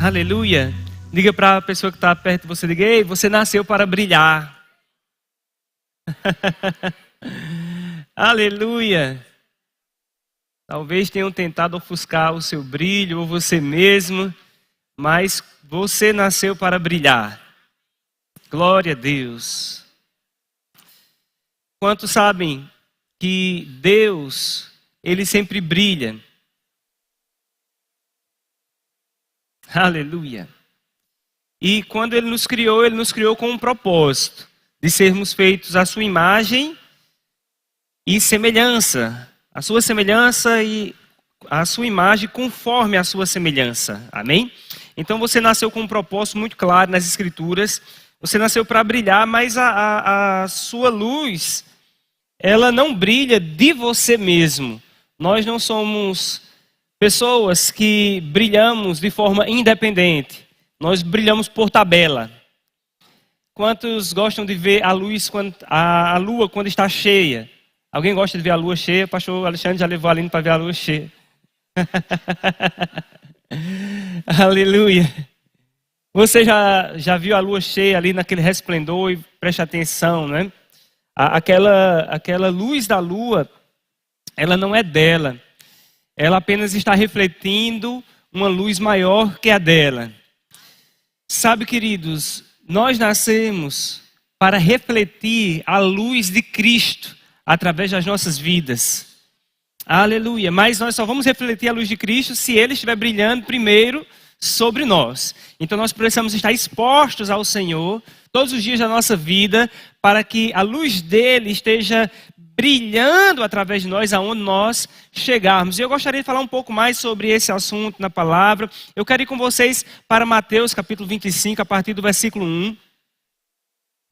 Aleluia. Diga para a pessoa que está perto de você, diga: ei, você nasceu para brilhar. Aleluia. Talvez tenham tentado ofuscar o seu brilho ou você mesmo, mas você nasceu para brilhar. Glória a Deus. Quantos sabem que Deus, Ele sempre brilha? Aleluia. E quando Ele nos criou com um propósito de sermos feitos à sua imagem e semelhança. A sua semelhança e a sua imagem conforme a sua semelhança. Amém? Então você nasceu com um propósito muito claro nas Escrituras. Você nasceu para brilhar, mas a sua luz, ela não brilha de você mesmo. Nós não somos pessoas que brilhamos de forma independente. Nós brilhamos por tabela. Quantos gostam de ver a luz, a lua quando está cheia? Alguém gosta de ver a lua cheia? O pastor Alexandre já levou a Aline para ver a lua cheia. Aleluia. Você já viu a lua cheia ali naquele resplendor e preste atenção, né? Aquela luz da lua, ela não é dela. Ela apenas está refletindo uma luz maior que a dela. Sabe, queridos, nós nascemos para refletir a luz de Cristo através das nossas vidas. Aleluia. Mas nós só vamos refletir a luz de Cristo se Ele estiver brilhando primeiro sobre nós. Então nós precisamos estar expostos ao Senhor todos os dias da nossa vida para que a luz dele esteja brilhando através de nós aonde nós chegarmos. E eu gostaria de falar um pouco mais sobre esse assunto na palavra. Eu quero ir com vocês para Mateus capítulo 25, a partir do versículo 1.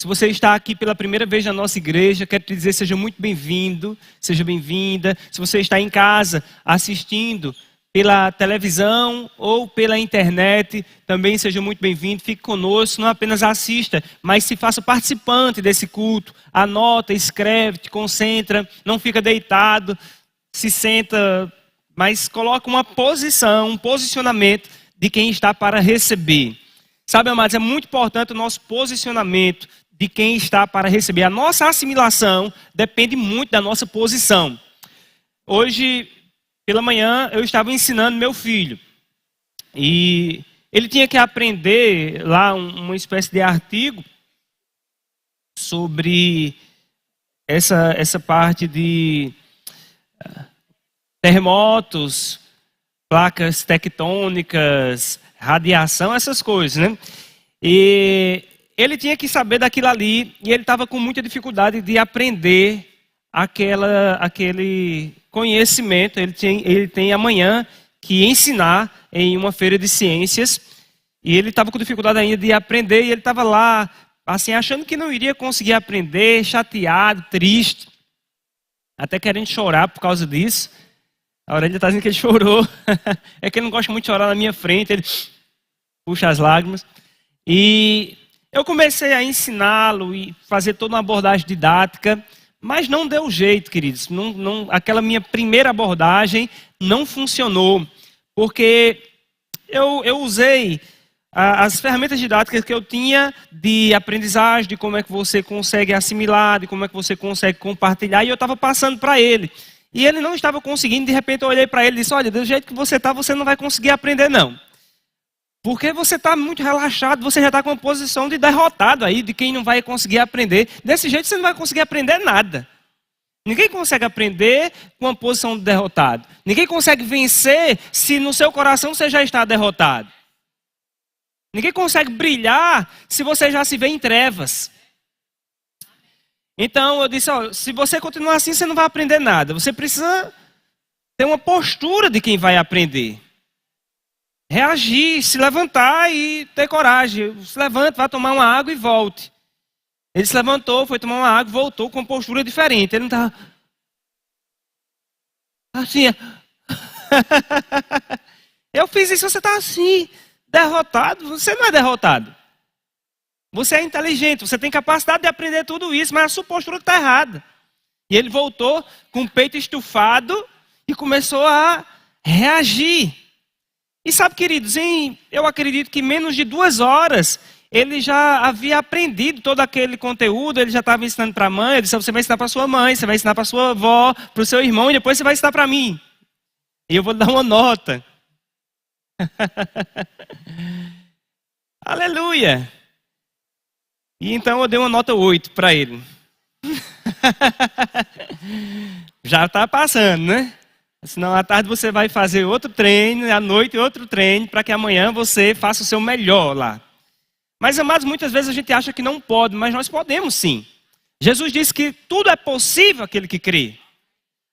Se você está aqui pela primeira vez na nossa igreja, quero te dizer, seja muito bem-vindo, seja bem-vinda. Se você está em casa assistindo pela televisão ou pela internet, também seja muito bem-vindo. Fique conosco, não apenas assista, mas se faça participante desse culto. Anota, escreve, te concentra, não fica deitado, se senta, mas coloca uma posição, um posicionamento de quem está para receber. Sabe, amados, é muito importante o nosso posicionamento de quem está para receber. A nossa assimilação depende muito da nossa posição. Hoje, pela manhã, eu estava ensinando meu filho. E ele tinha que aprender lá uma espécie de artigo sobre essa parte de terremotos, placas tectônicas, radiação, essas coisas, né? E ele tinha que saber daquilo ali, e ele estava com muita dificuldade de aprender aquele conhecimento. Ele tem amanhã que ensinar em uma feira de ciências, e ele estava com dificuldade ainda de aprender, e ele estava lá, assim, achando que não iria conseguir aprender, chateado, triste, até querendo chorar por causa disso. A Aurélia está dizendo que ele chorou. É que ele não gosta muito de chorar na minha frente, ele puxa as lágrimas. E eu comecei a ensiná-lo e fazer toda uma abordagem didática, mas não deu jeito, queridos. Aquela minha primeira abordagem não funcionou, porque eu usei as ferramentas didáticas que eu tinha de aprendizagem, de como é que você consegue assimilar, de como é que você consegue compartilhar, e eu estava passando para ele. E ele não estava conseguindo, de repente eu olhei para ele e disse: olha, do jeito que você está, você não vai conseguir aprender não. Porque você está muito relaxado, você já está com uma posição de derrotado aí, de quem não vai conseguir aprender. Desse jeito você não vai conseguir aprender nada. Ninguém consegue aprender com uma posição de derrotado. Ninguém consegue vencer se no seu coração você já está derrotado. Ninguém consegue brilhar se você já se vê em trevas. Então eu disse: ó, se você continuar assim, você não vai aprender nada. Você precisa ter uma postura de quem vai aprender. Reagir, se levantar e ter coragem. Se levante, vá tomar uma água e volte. Ele se levantou, foi tomar uma água e voltou com uma postura diferente. Ele não estava assim. Eu fiz isso, você está assim, derrotado. Você não é derrotado. Você é inteligente, você tem capacidade de aprender tudo isso, mas a sua postura está errada. E ele voltou com o peito estufado e começou a reagir. E sabe, queridos, eu acredito que menos de 2 horas ele já havia aprendido todo aquele conteúdo, ele já estava ensinando para a mãe, ele disse, você vai ensinar para sua mãe, você vai ensinar para sua avó, para o seu irmão, e depois você vai ensinar para mim. E eu vou dar uma nota. Aleluia! E então eu dei uma nota 8 para ele. Já está passando, né? Senão à tarde você vai fazer outro treino, à noite outro treino, para que amanhã você faça o seu melhor lá. Mas, amados, muitas vezes a gente acha que não pode, mas nós podemos sim. Jesus disse que tudo é possível aquele que crê.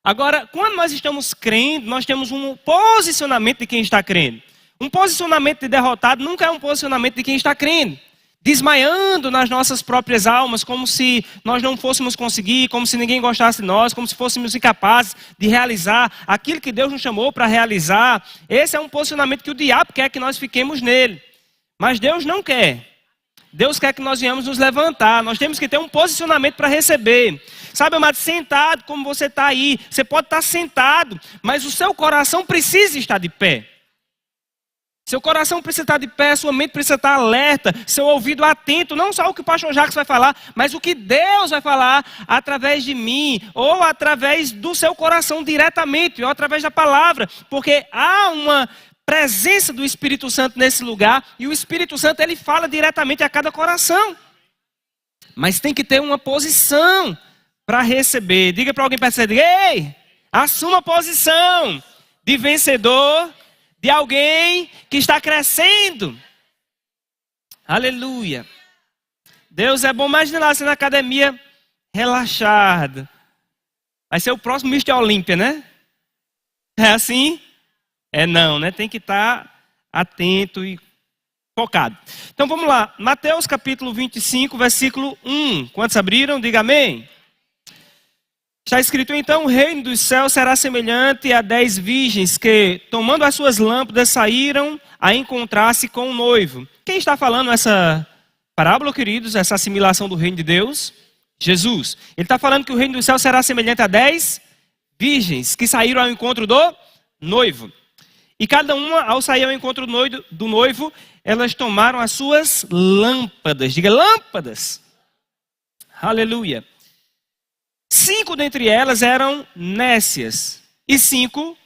Agora, quando nós estamos crendo, nós temos um posicionamento de quem está crendo. Um posicionamento de derrotado nunca é um posicionamento de quem está crendo. Desmaiando nas nossas próprias almas, como se nós não fôssemos conseguir, como se ninguém gostasse de nós, como se fôssemos incapazes de realizar aquilo que Deus nos chamou para realizar. Esse é um posicionamento que o diabo quer que nós fiquemos nele. Mas Deus não quer. Deus quer que nós venhamos nos levantar. Nós temos que ter um posicionamento para receber. Sabe, amado, sentado como você está aí. Você pode estar sentado, mas o seu coração precisa estar de pé. Seu coração precisa estar de pé, sua mente precisa estar alerta, seu ouvido atento, não só o que o pastor Jacques vai falar, mas o que Deus vai falar através de mim, ou através do seu coração diretamente, ou através da palavra. Porque há uma presença do Espírito Santo nesse lugar, e o Espírito Santo ele fala diretamente a cada coração. Mas tem que ter uma posição para receber. Diga para alguém perto de você, ei, assuma a posição de vencedor, de alguém que está crescendo. Aleluia. Deus é bom. Imagina lá você na academia, relaxado. Vai ser o próximo Mr. Olímpia, né? É assim? É não, né? Tem que estar atento e focado. Então vamos lá. Mateus capítulo 25, versículo 1. Quantos abriram? Diga amém. Está escrito, então, o reino dos céus será semelhante a 10 virgens que, tomando as suas lâmpadas, saíram a encontrar-se com o noivo. Quem está falando essa parábola, queridos, essa assimilação do reino de Deus? Jesus. Ele está falando que o reino dos céus será semelhante a 10 virgens que saíram ao encontro do noivo. E cada uma, ao sair ao encontro do noivo, elas tomaram as suas lâmpadas. Diga, lâmpadas. Aleluia. 5 dentre elas eram nécias e 5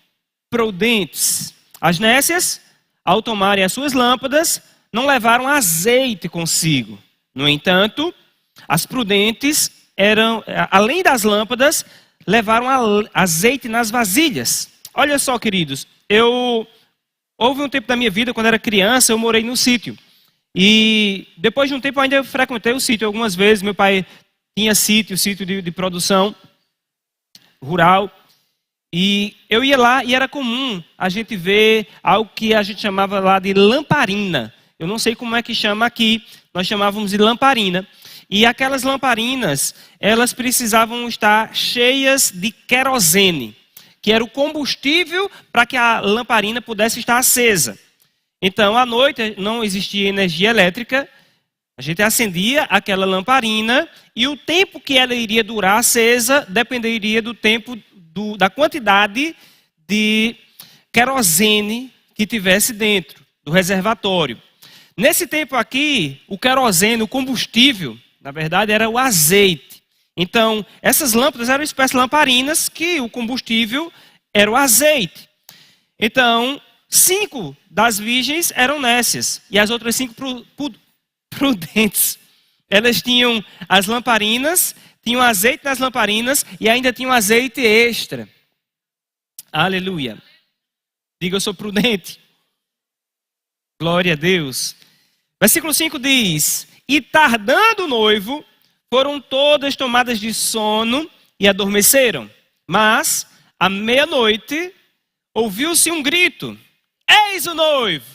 prudentes. As nécias, ao tomarem as suas lâmpadas, não levaram azeite consigo. No entanto, as prudentes além das lâmpadas, levaram azeite nas vasilhas. Olha só, queridos, houve um tempo da minha vida, quando era criança, eu morei no sítio. E depois de um tempo eu ainda frequentei o sítio algumas vezes. Meu pai tinha sítio de produção rural. E eu ia lá e era comum a gente ver algo que a gente chamava lá de lamparina. Eu não sei como é que chama aqui, nós chamávamos de lamparina. E aquelas lamparinas, elas precisavam estar cheias de querosene, que era o combustível para que a lamparina pudesse estar acesa. Então, à noite não existia energia elétrica, a gente acendia aquela lamparina e o tempo que ela iria durar acesa dependeria do tempo, da quantidade de querosene que tivesse dentro do reservatório. Nesse tempo aqui, o querosene, o combustível, na verdade era o azeite. Então, essas lâmpadas eram espécies de lamparinas que o combustível era o azeite. Então, 5 das virgens eram nécias e as outras 5 prudentes. Elas tinham as lamparinas, tinham azeite nas lamparinas e ainda tinham azeite extra. Aleluia. Diga, eu sou prudente. Glória a Deus. Versículo 5 diz, e tardando o noivo, foram todas tomadas de sono e adormeceram. Mas, à meia-noite, ouviu-se um grito, eis o noivo.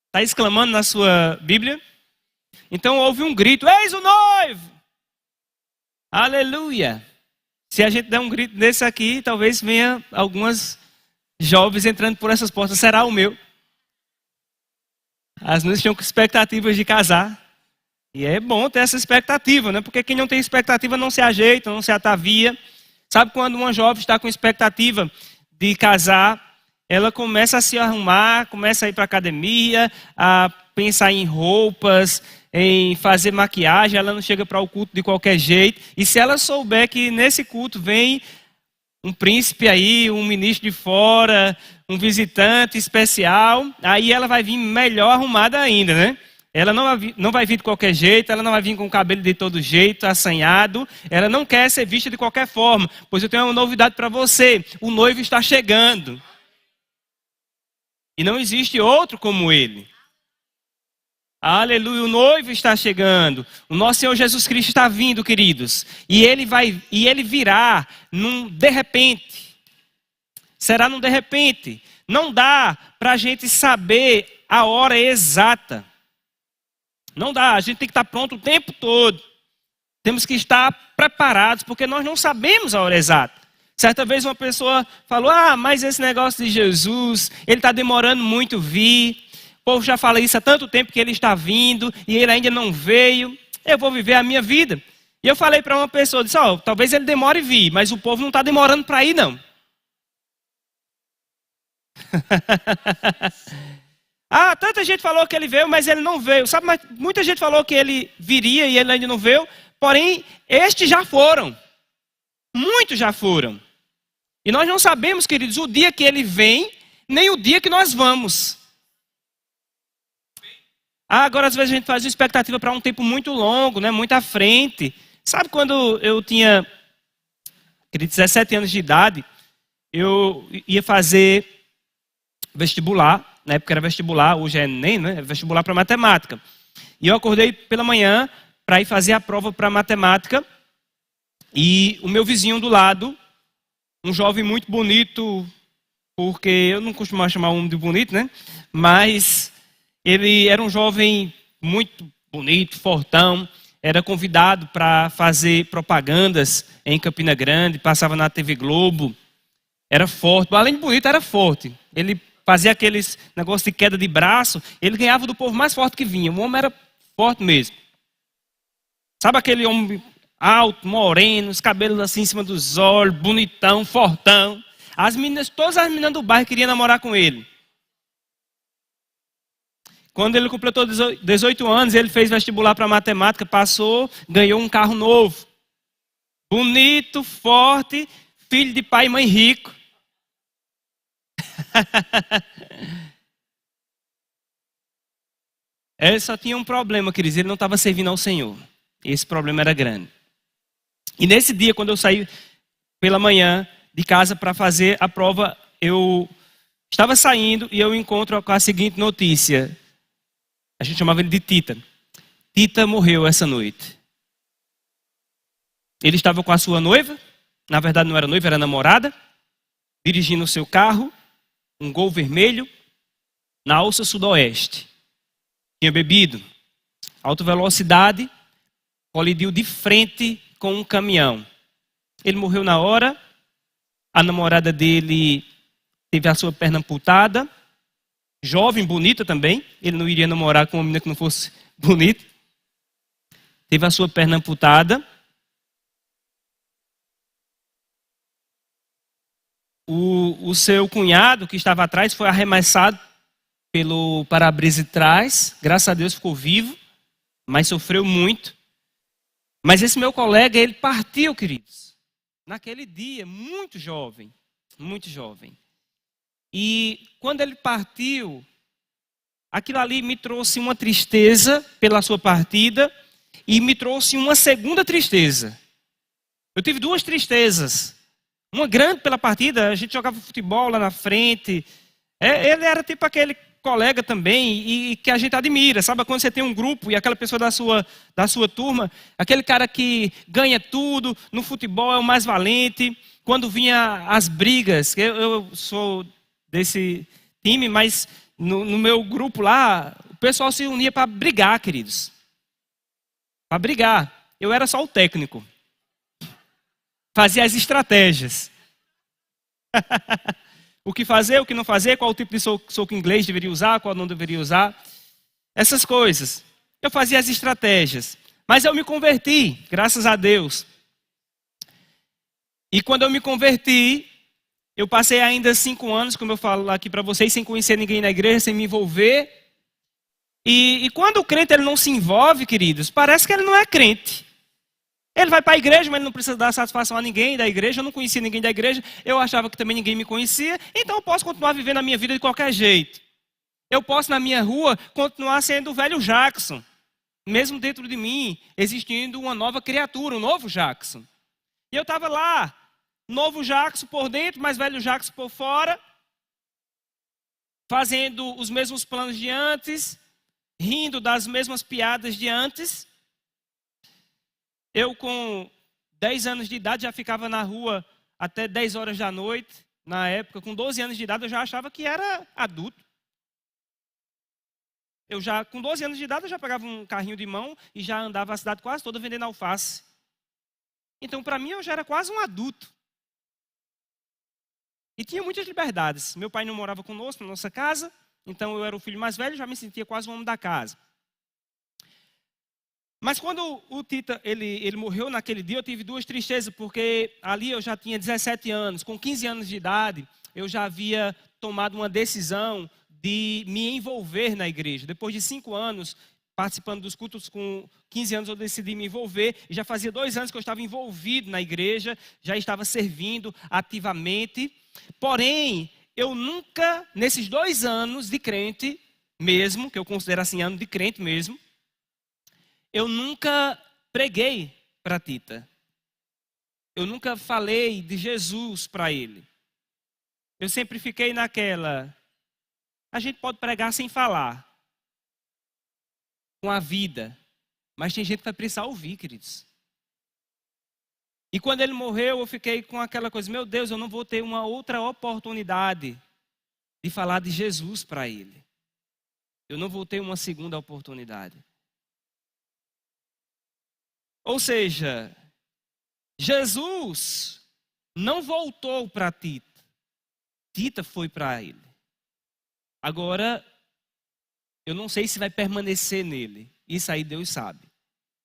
Está exclamando na sua Bíblia? Então houve um grito, eis o noivo! Aleluia! Se a gente der um grito desse aqui, talvez venha algumas jovens entrando por essas portas. Será o meu? As meninas tinham expectativas de casar. E é bom ter essa expectativa, né? Porque quem não tem expectativa não se ajeita, não se atavia. Sabe quando uma jovem está com expectativa de casar ela começa a se arrumar, começa a ir para a academia, a pensar em roupas, em fazer maquiagem. Ela não chega para o culto de qualquer jeito. E se ela souber que nesse culto vem um príncipe aí, um ministro de fora, um visitante especial, aí ela vai vir melhor arrumada ainda, né? Ela não vai vir de qualquer jeito, ela não vai vir com o cabelo de todo jeito, assanhado. Ela não quer ser vista de qualquer forma, pois eu tenho uma novidade para você: o noivo está chegando. E não existe outro como ele. Aleluia, o noivo está chegando. O nosso Senhor Jesus Cristo está vindo, queridos. E ele virá num de repente. Será num de repente. Não dá para a gente saber a hora exata. Não dá, a gente tem que estar pronto o tempo todo. Temos que estar preparados, porque nós não sabemos a hora exata. Certa vez uma pessoa falou: mas esse negócio de Jesus, ele está demorando muito vir. O povo já fala isso há tanto tempo que ele está vindo e ele ainda não veio. Eu vou viver a minha vida. E eu falei para uma pessoa, disse: talvez ele demore vir, mas o povo não está demorando para ir, não. Tanta gente falou que ele veio, mas ele não veio. Sabe, mas muita gente falou que ele viria e ele ainda não veio. Porém, estes já foram. Muitos já foram. E nós não sabemos, queridos, o dia que ele vem, nem o dia que nós vamos. Agora, às vezes, a gente faz uma expectativa para um tempo muito longo, né? Muito à frente. Sabe, quando eu tinha 17 anos de idade, eu ia fazer vestibular. Na época era vestibular, hoje é ENEM, né? Vestibular para matemática. E eu acordei pela manhã para ir fazer a prova para matemática. E o meu vizinho do lado, um jovem muito bonito, porque eu não costumo chamar um de bonito, né? Mas ele era um jovem muito bonito, fortão. Era convidado para fazer propagandas em Campina Grande, passava na TV Globo. Era forte, além de bonito, era forte. Ele fazia aqueles negócios de queda de braço, ele ganhava do povo mais forte que vinha. O homem era forte mesmo. Sabe aquele homem alto, moreno, os cabelos assim em cima dos olhos, bonitão, fortão. Todas as meninas do bairro queriam namorar com ele. Quando ele completou 18 anos, ele fez vestibular para matemática, passou, ganhou um carro novo. Bonito, forte, filho de pai e mãe rico. Ele só tinha um problema, queridos, ele não estava servindo ao Senhor. Esse problema era grande. E nesse dia, quando eu saí pela manhã de casa para fazer a prova, eu estava saindo e eu encontro com a seguinte notícia. A gente chamava ele de Tita. Tita morreu essa noite. Ele estava com a sua noiva, na verdade não era noiva, era namorada, dirigindo o seu carro, um Gol vermelho, na alça sudoeste. Tinha bebido, alta velocidade, colidiu de frente com um caminhão. Ele morreu na hora, a namorada dele teve a sua perna amputada, jovem, bonita também, ele não iria namorar com uma menina que não fosse bonita. Teve a sua perna amputada. O seu cunhado, que estava atrás, foi arremessado pelo para-brisa de trás. Graças a Deus ficou vivo, mas sofreu muito. Mas esse meu colega, ele partiu, queridos, naquele dia, muito jovem, muito jovem. E quando ele partiu, aquilo ali me trouxe uma tristeza pela sua partida e me trouxe uma segunda tristeza. Eu tive duas tristezas. Uma grande pela partida, a gente jogava futebol lá na frente. Ele era tipo aquele colega também e que a gente admira. Sabe quando você tem um grupo e aquela pessoa da sua turma, aquele cara que ganha tudo, no futebol é o mais valente. Quando vinha as brigas, eu sou desse time, mas no meu grupo lá, o pessoal se unia para brigar, queridos. Para brigar. Eu era só o técnico. Fazia as estratégias. O que fazer, o que não fazer, qual o tipo de soco inglês deveria usar, qual não deveria usar. Essas coisas. Eu fazia as estratégias. Mas eu me converti, graças a Deus. E quando eu me converti, Eu passei ainda 5 anos, como eu falo aqui para vocês, sem conhecer ninguém na igreja, sem me envolver. E quando o crente ele não se envolve, queridos, parece que ele não é crente. Ele vai para a igreja, mas ele não precisa dar satisfação a ninguém da igreja. Eu não conhecia ninguém da igreja, eu achava que também ninguém me conhecia. Então eu posso continuar vivendo a minha vida de qualquer jeito. Eu posso, na minha rua, continuar sendo o velho Jackson. Mesmo dentro de mim, existindo uma nova criatura, um novo Jackson. E eu estava lá, novo Jackson por dentro, mas velho Jackson por fora, fazendo os mesmos planos de antes, rindo das mesmas piadas de antes. Eu, com 10 anos de idade, já ficava na rua até 10 horas da noite. Na época, com 12 anos de idade, eu já achava que era adulto. Com 12 anos de idade, eu já pegava um carrinho de mão e já andava a cidade quase toda vendendo alface. Então, para mim, eu já era quase um adulto. E tinha muitas liberdades. Meu pai não morava conosco na nossa casa, então eu era o filho mais velho, já me sentia quase um homem da casa. Mas quando o Tita ele morreu naquele dia, eu tive 2 tristezas, porque ali eu já tinha 17 anos. Com 15 anos de idade, eu já havia tomado uma decisão de me envolver na igreja. Depois de 5 anos, participando dos cultos, com 15 anos eu decidi me envolver. E já fazia 2 anos que eu estava envolvido na igreja, já estava servindo ativamente. Porém, eu nunca, nesses 2 anos de crente mesmo, que eu considero assim, ano de crente mesmo, eu nunca preguei para Tita. Eu nunca falei de Jesus para ele. Eu sempre fiquei naquela... A gente pode pregar sem falar, com a vida, mas tem gente que vai precisar ouvir, queridos. E quando ele morreu, eu fiquei com aquela coisa, meu Deus, eu não vou ter uma outra oportunidade de falar de Jesus para ele. Eu não vou ter uma segunda oportunidade. Ou seja, Jesus não voltou para Tita. Tita foi para ele. Agora, eu não sei se vai permanecer nele. Isso aí Deus sabe.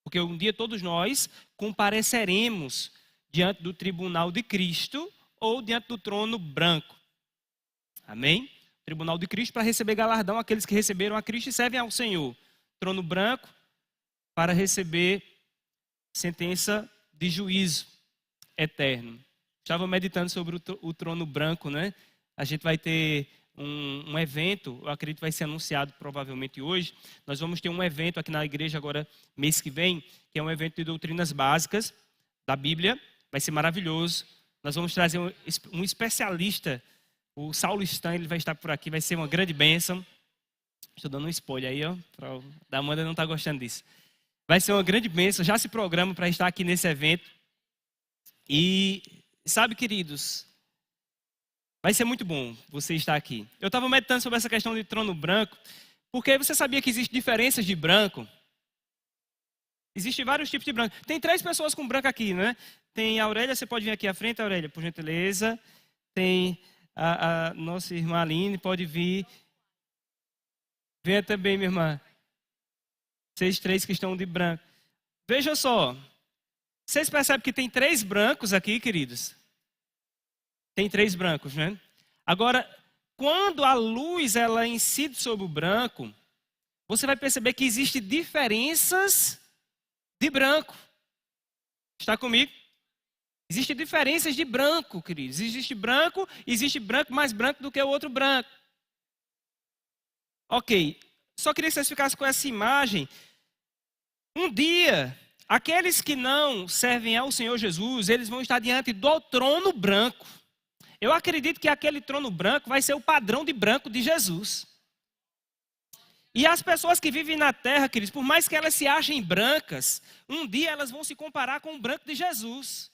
Porque um dia todos nós compareceremos diante do tribunal de Cristo ou diante do trono branco. Amém? Tribunal de Cristo para receber galardão aqueles que receberam a Cristo e servem ao Senhor. Trono branco para receber sentença de juízo eterno. Estava meditando sobre o trono branco, né? A gente vai ter um evento, eu acredito que vai ser anunciado provavelmente hoje. Nós vamos ter um evento aqui na igreja agora, mês que vem, que é um evento de doutrinas básicas da Bíblia. Vai ser maravilhoso. Nós vamos trazer um especialista, o Saulo Stan, ele vai estar por aqui, vai ser uma grande bênção. Estou dando um spoiler aí, ó, a Amanda não está gostando disso. Vai ser uma grande bênção, já se programa para estar aqui nesse evento. E sabe, queridos, vai ser muito bom você estar aqui. Eu estava meditando sobre essa questão de trono branco, porque você sabia que existem diferenças de branco? Existem vários tipos de branco. Tem 3 pessoas com branco aqui, né? Tem a Aurélia, você pode vir aqui à frente, Aurélia, por gentileza. Tem a nossa irmã Aline, pode vir. Venha também, minha irmã. Vocês 3 que estão de branco. Veja só. Vocês percebem que tem 3 brancos aqui, queridos? Tem 3 brancos, né? Agora, quando a luz ela incide sobre o branco, você vai perceber que existem diferenças de branco. Está comigo? Existem diferenças de branco, queridos. Existe branco mais branco do que o outro branco. Ok. Só queria que vocês ficassem com essa imagem. Um dia, aqueles que não servem ao Senhor Jesus, eles vão estar diante do trono branco. Eu acredito que aquele trono branco vai ser o padrão de branco de Jesus. E as pessoas que vivem na terra, queridos, por mais que elas se achem brancas, um dia elas vão se comparar com o branco de Jesus.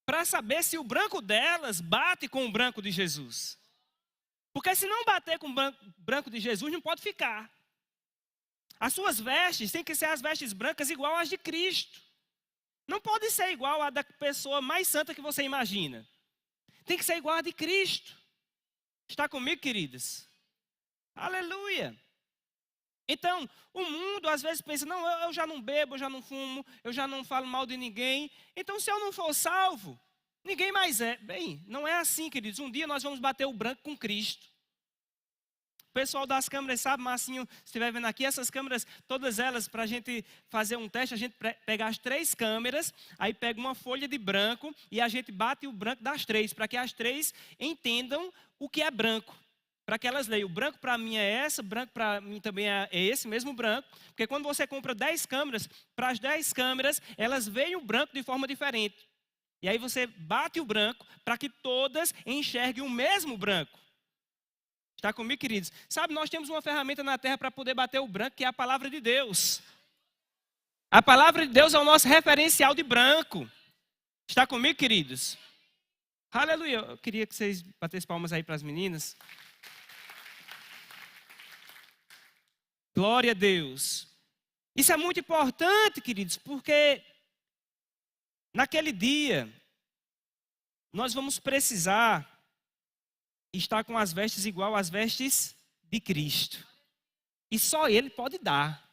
Para saber se o branco delas bate com o branco de Jesus. Porque se não bater com o branco de Jesus, não pode ficar. As suas vestes têm que ser as vestes brancas igual às de Cristo. Não pode ser igual à da pessoa mais santa que você imagina. Tem que ser igual à de Cristo. Está comigo, queridas? Aleluia. Então, o mundo às vezes pensa, não, eu já não bebo, eu já não fumo, eu já não falo mal de ninguém. Então, se eu não for salvo, Ninguém mais é. Bem, não é assim, queridos. Um dia nós vamos bater o branco com Cristo. O pessoal das câmeras sabe, Marcinho, se estiver vendo aqui, essas câmeras, todas elas, para a gente fazer um teste, a gente pega as 3 câmeras, aí pega uma folha de branco e a gente bate o branco das 3, para que as 3 entendam o que é branco. Para que elas leiam, o branco para mim é essa, o branco para mim também é esse mesmo branco. Porque quando você compra 10 câmeras, para as 10 câmeras, elas veem o branco de forma diferente. E aí você bate o branco para que todas enxerguem o mesmo branco. Está comigo, queridos? Sabe, nós temos uma ferramenta na terra para poder bater o branco, que é a palavra de Deus. A palavra de Deus é o nosso referencial de branco. Está comigo, queridos? Aleluia. Eu queria que vocês batessem palmas aí para as meninas. Glória a Deus. Isso é muito importante, queridos, porque naquele dia nós vamos precisar estar com as vestes igual às vestes de Cristo. E só Ele pode dar.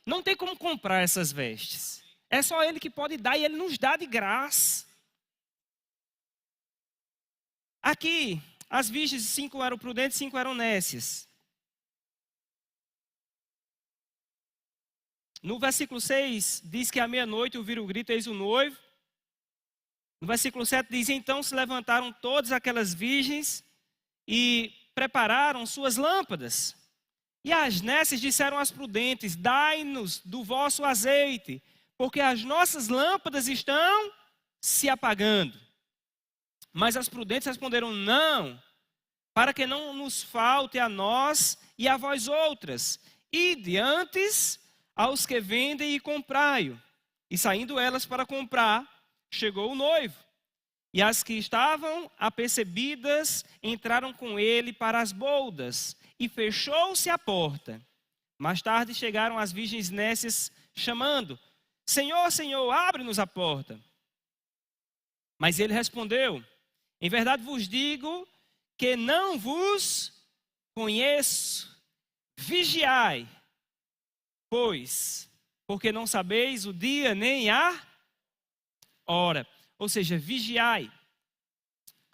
Não tem como comprar essas vestes. É só Ele que pode dar e Ele nos dá de graça. Aqui, as virgens, 5 eram prudentes, 5 eram nécias. No versículo 6, diz que à meia-noite ouviram o grito, eis o noivo. No versículo 7 diz, então se levantaram todas aquelas virgens e prepararam suas lâmpadas. E as nécias disseram às prudentes, dai-nos do vosso azeite, porque as nossas lâmpadas estão se apagando. Mas as prudentes responderam, não, para que não nos falte a nós e a vós outras. Ide antes aos que vendem e comprai-o. E saindo elas para comprar, chegou o noivo. E as que estavam apercebidas entraram com ele para as boldas, e fechou-se a porta. Mais tarde chegaram as virgens nécias, chamando, Senhor, Senhor, abre-nos a porta. Mas ele respondeu, em verdade vos digo que não vos conheço. Vigiai, pois, porque não sabeis o dia nem a hora. Ou seja, vigiai.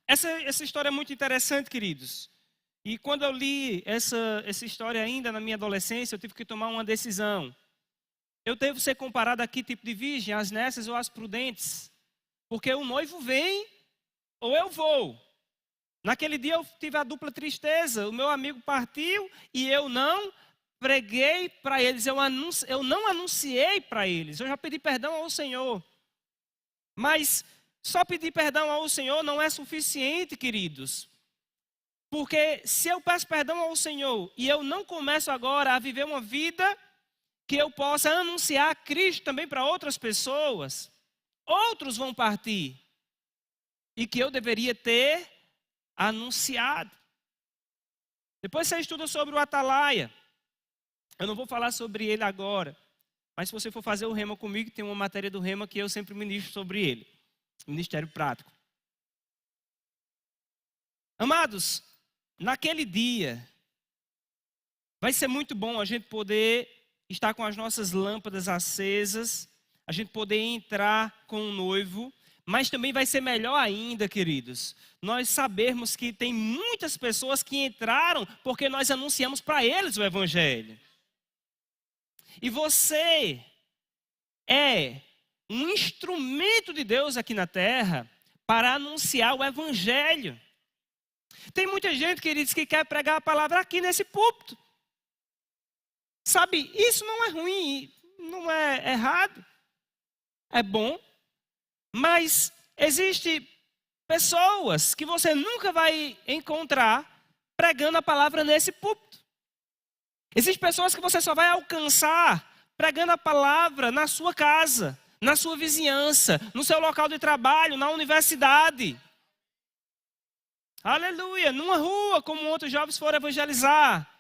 Essa história é muito interessante, queridos. E quando eu li essa história ainda na minha adolescência, eu tive que tomar uma decisão. Eu devo ser comparado a que tipo de virgem? As nécias ou as prudentes? Porque o noivo vem ou eu vou. Naquele dia eu tive a dupla tristeza. O meu amigo partiu e eu não preguei para eles. Eu não anunciei para eles. Eu já pedi perdão ao Senhor. Mas só pedir perdão ao Senhor não é suficiente, queridos. Porque se eu peço perdão ao Senhor e eu não começo agora a viver uma vida que eu possa anunciar Cristo também para outras pessoas, outros vão partir. E que eu deveria ter anunciado. Depois você estuda sobre o Atalaia. Eu não vou falar sobre ele agora. Mas se você for fazer o rema comigo, tem uma matéria do rema que eu sempre ministro sobre ele. Ministério prático. Amados, naquele dia, vai ser muito bom a gente poder estar com as nossas lâmpadas acesas, a gente poder entrar com o noivo, mas também vai ser melhor ainda, queridos, nós sabermos que tem muitas pessoas que entraram porque nós anunciamos para eles o Evangelho. E você é um instrumento de Deus aqui na terra para anunciar o Evangelho. Tem muita gente, queridos, que quer pregar a palavra aqui nesse púlpito. Sabe, isso não é ruim, não é errado, é bom. Mas existem pessoas que você nunca vai encontrar pregando a palavra nesse púlpito. Existem pessoas que você só vai alcançar pregando a palavra na sua casa, na sua vizinhança, no seu local de trabalho, na universidade. Aleluia, numa rua, como outros jovens foram evangelizar.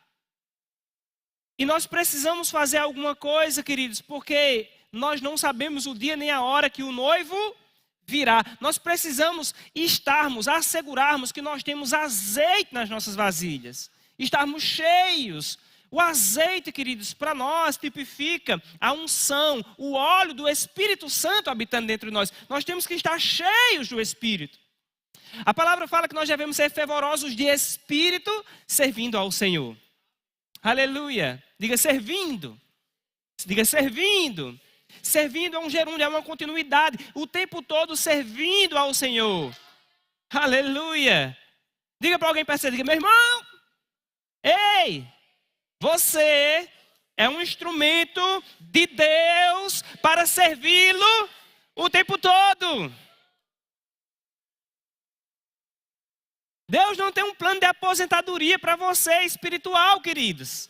E nós precisamos fazer alguma coisa, queridos, porque nós não sabemos o dia nem a hora que o noivo virá. Nós precisamos assegurarmos que nós temos azeite nas nossas vasilhas. Estarmos cheios O azeite, queridos, para nós tipifica a unção, o óleo do Espírito Santo habitando dentro de nós. Nós temos que estar cheios do Espírito. A palavra fala que nós devemos ser fervorosos de Espírito, servindo ao Senhor. Aleluia. Diga servindo. Diga servindo. Servindo é um gerúndio, é uma continuidade. O tempo todo servindo ao Senhor. Aleluia. Diga para alguém perto de você, diga, meu irmão, ei, você é um instrumento de Deus para servi-lo o tempo todo. Deus não tem um plano de aposentadoria para você espiritual, queridos.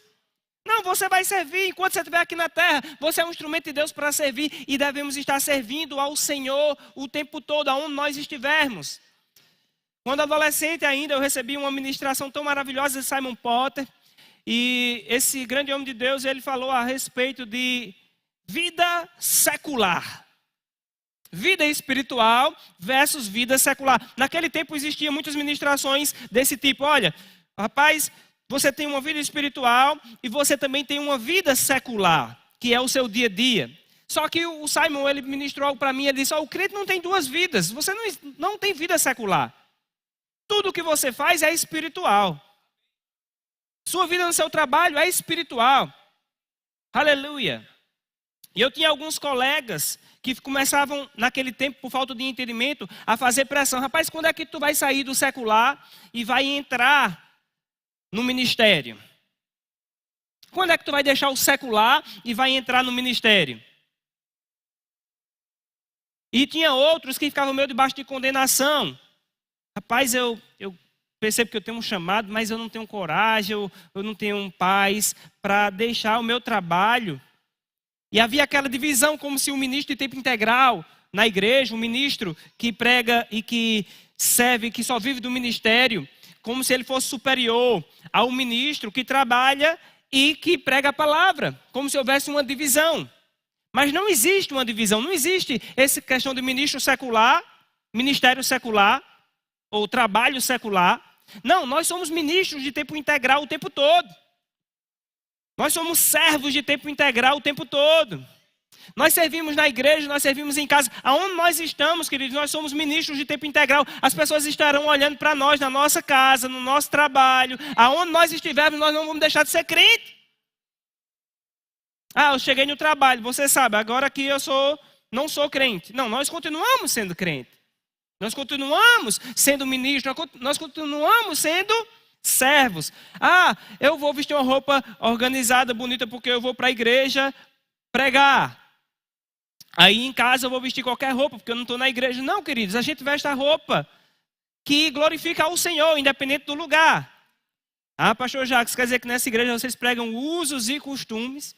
Não, você vai servir enquanto você estiver aqui na terra. Você é um instrumento de Deus para servir e devemos estar servindo ao Senhor o tempo todo, aonde nós estivermos. Quando adolescente ainda, eu recebi uma ministração tão maravilhosa de Simon Potter. E esse grande homem de Deus, ele falou a respeito de vida secular. Vida espiritual versus vida secular. Naquele tempo existiam muitas ministrações desse tipo. Olha, rapaz, você tem uma vida espiritual e você também tem uma vida secular, que é o seu dia a dia. Só que o Simon, ele ministrou algo para mim, ele disse, o crente não tem duas vidas, você não tem vida secular. Tudo que você faz é espiritual. Sua vida no seu trabalho é espiritual. Aleluia. E eu tinha alguns colegas que começavam, naquele tempo, por falta de entendimento, a fazer pressão. Rapaz, quando é que tu vai sair do secular e vai entrar no ministério? Quando é que tu vai deixar o secular e vai entrar no ministério? E tinha outros que ficavam meio debaixo de condenação. Rapaz, eu percebo que eu tenho um chamado, mas eu não tenho coragem, eu não tenho paz para deixar o meu trabalho. E havia aquela divisão, como se o ministro de tempo integral na igreja, o ministro que prega e que serve, que só vive do ministério, como se ele fosse superior ao ministro que trabalha e que prega a palavra, como se houvesse uma divisão. Mas não existe uma divisão, não existe essa questão de ministro secular, ministério secular, ou trabalho secular. Não, nós somos ministros de tempo integral o tempo todo. Nós somos servos de tempo integral o tempo todo. Nós servimos na igreja, nós servimos em casa. Aonde nós estamos, queridos, nós somos ministros de tempo integral. As pessoas estarão olhando para nós na nossa casa, no nosso trabalho. Aonde nós estivermos, nós não vamos deixar de ser crente. Eu cheguei no trabalho, você sabe, agora que não sou crente. Não, nós continuamos sendo crente. Nós continuamos sendo ministros, nós continuamos sendo servos. Eu vou vestir uma roupa organizada, bonita, porque eu vou para a igreja pregar. Aí em casa eu vou vestir qualquer roupa, porque eu não estou na igreja. Não, queridos, a gente veste a roupa que glorifica ao Senhor, independente do lugar. Pastor Jacques, quer dizer que nessa igreja vocês pregam usos e costumes?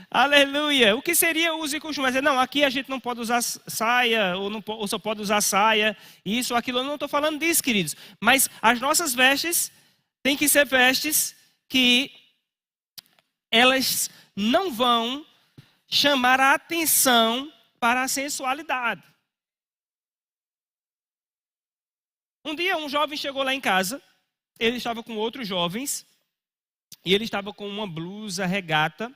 Aleluia. O que seria uso e costume? Não, aqui a gente não pode usar saia, ou só pode usar saia, isso, aquilo. Eu não estou falando disso, queridos. Mas as nossas vestes têm que ser vestes que elas não vão chamar a atenção para a sensualidade. Um dia um jovem chegou lá em casa, ele estava com outros jovens, e ele estava com uma blusa regata.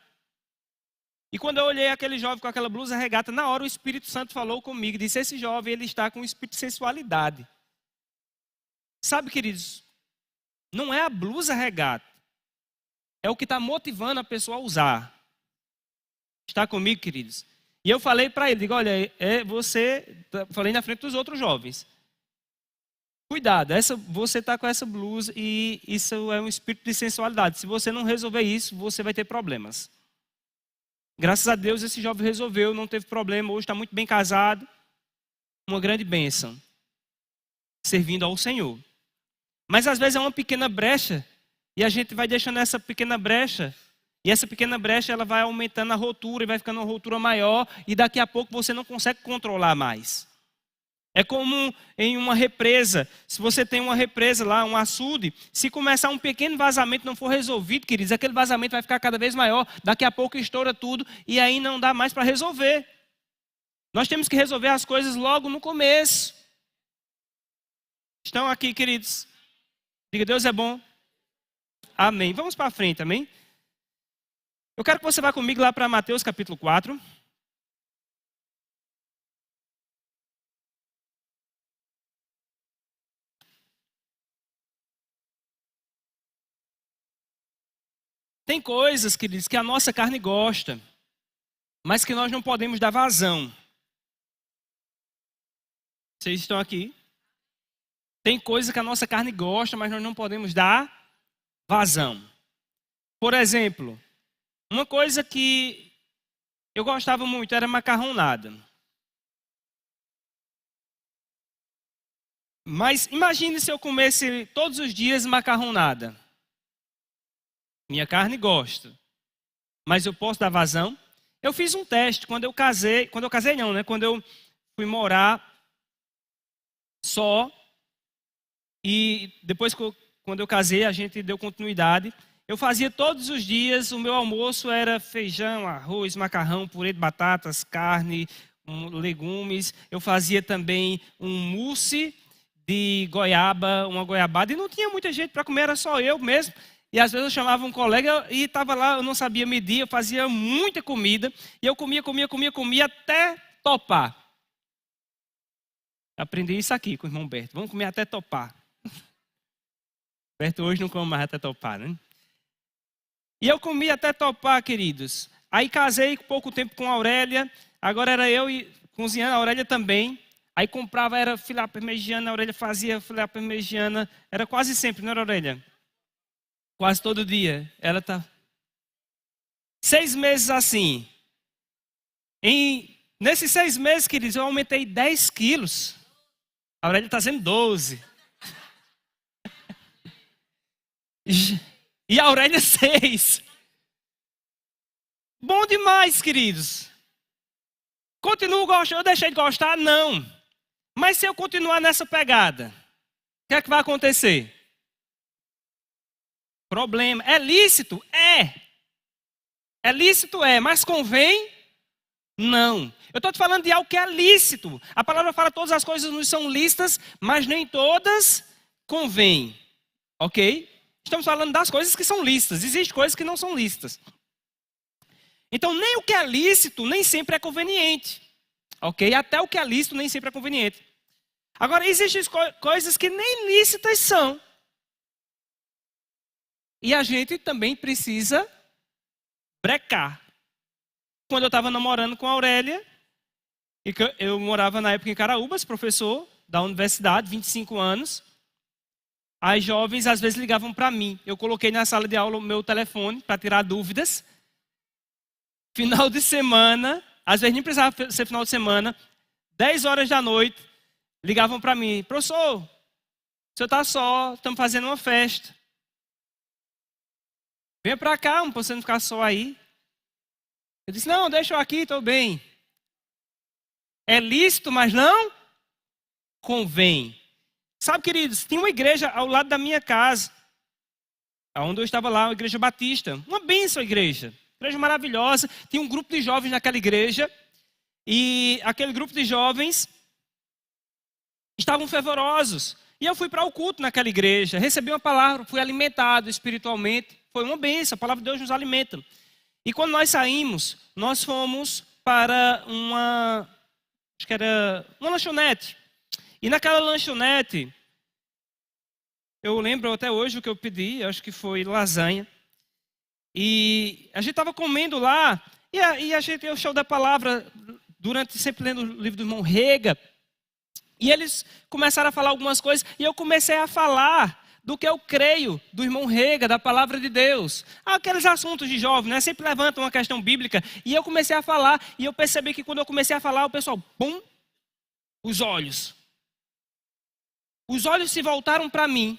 E quando eu olhei aquele jovem com aquela blusa regata, na hora o Espírito Santo falou comigo, disse, esse jovem ele está com um espírito de sensualidade. Sabe, queridos, não é a blusa regata, é o que está motivando a pessoa a usar. Está comigo, queridos? E eu falei para ele, digo, olha, falei na frente dos outros jovens. Cuidado, você está com essa blusa e isso é um espírito de sensualidade. Se você não resolver isso, você vai ter problemas. Graças a Deus esse jovem resolveu, não teve problema, hoje está muito bem casado. Uma grande bênção, servindo ao Senhor. Mas às vezes é uma pequena brecha e a gente vai deixando essa pequena brecha. E essa pequena brecha ela vai aumentando a rotura e vai ficando uma rotura maior e daqui a pouco você não consegue controlar mais. É como em uma represa. Se você tem uma represa lá, um açude, se começar um pequeno vazamento e não for resolvido, queridos, aquele vazamento vai ficar cada vez maior. Daqui a pouco estoura tudo e aí não dá mais para resolver. Nós temos que resolver as coisas logo no começo. Estão aqui, queridos? Diga, Deus é bom. Amém. Vamos para frente, amém? Eu quero que você vá comigo lá para Mateus capítulo 4. Tem coisas, queridos, que a nossa carne gosta, mas que nós não podemos dar vazão. Vocês estão aqui? Tem coisas que a nossa carne gosta, mas nós não podemos dar vazão. Por exemplo, uma coisa que eu gostava muito era macarronada. Mas imagine se eu comesse todos os dias macarronada. Minha carne gosta, mas eu posso dar vazão? Eu fiz um teste quando eu casei não, né? Quando eu fui morar só, e depois quando eu casei a gente deu continuidade. Eu fazia todos os dias, o meu almoço era feijão, arroz, macarrão, purê de batatas, carne, legumes. Eu fazia também um mousse de goiaba, uma goiabada, e não tinha muita gente para comer, era só eu mesmo. E às vezes eu chamava um colega e estava lá, eu não sabia medir, eu fazia muita comida. E eu comia até topar. Aprendi isso aqui com o irmão Berto. Vamos comer até topar. Berto hoje não come mais até topar, né? E eu comia até topar, queridos. Aí casei pouco tempo com a Aurélia. Agora era eu e cozinhando, a Aurélia também. Aí comprava, era filé parmegiana, a Aurélia fazia filé parmegiana. Era quase sempre, não era, Aurélia? Quase todo dia. Ela tá 6 meses assim. Nesses 6 meses, queridos, eu aumentei 10 quilos. A Aurélia está sendo 12. E a Aurélia 6. Bom demais, queridos. Continuo gostando, eu deixei de gostar? Não. Mas se eu continuar nessa pegada, o que é que vai acontecer? Problema. É lícito? É. É lícito? É. Mas convém? Não. Eu estou te falando de algo que é lícito. A palavra fala que todas as coisas nos são lícitas, mas nem todas convêm. Ok? Estamos falando das coisas que são lícitas. Existem coisas que não são lícitas. Então, nem o que é lícito nem sempre é conveniente. Ok? Até o que é lícito nem sempre é conveniente. Agora, existem coisas que nem lícitas são. E a gente também precisa brecar. Quando eu estava namorando com a Aurélia, e eu morava na época em Caraúbas, professor da universidade, 25 anos. As jovens às vezes ligavam para mim. Eu coloquei na sala de aula o meu telefone para tirar dúvidas. Final de semana, às vezes nem precisava ser final de semana, 10 horas da noite, ligavam para mim. Professor, o senhor está só, estamos fazendo uma festa. Venha para cá, não posso ficar só aí. Eu disse, não, deixa eu aqui, estou bem. É lícito, mas não convém. Sabe, queridos, tinha uma igreja ao lado da minha casa, onde eu estava lá, uma igreja batista. Uma bênção a igreja. Igreja maravilhosa. Tinha um grupo de jovens naquela igreja. E aquele grupo de jovens estavam fervorosos. E eu fui para o culto naquela igreja. Recebi uma palavra, fui alimentado espiritualmente. Foi uma bênção, a palavra de Deus nos alimenta. E quando nós saímos, nós fomos para acho que era uma lanchonete. E naquela lanchonete, eu lembro até hoje o que eu pedi, acho que foi lasanha. E a gente estava comendo lá, e a gente, eu show da palavra, sempre lendo o livro do irmão Rega, e eles começaram a falar algumas coisas, e eu comecei a falar do que eu creio, do irmão Rega, da palavra de Deus. Aqueles assuntos de jovem, né? Sempre levantam uma questão bíblica, e eu comecei a falar, e eu percebi que quando eu comecei a falar, o pessoal, pum, os olhos se voltaram para mim,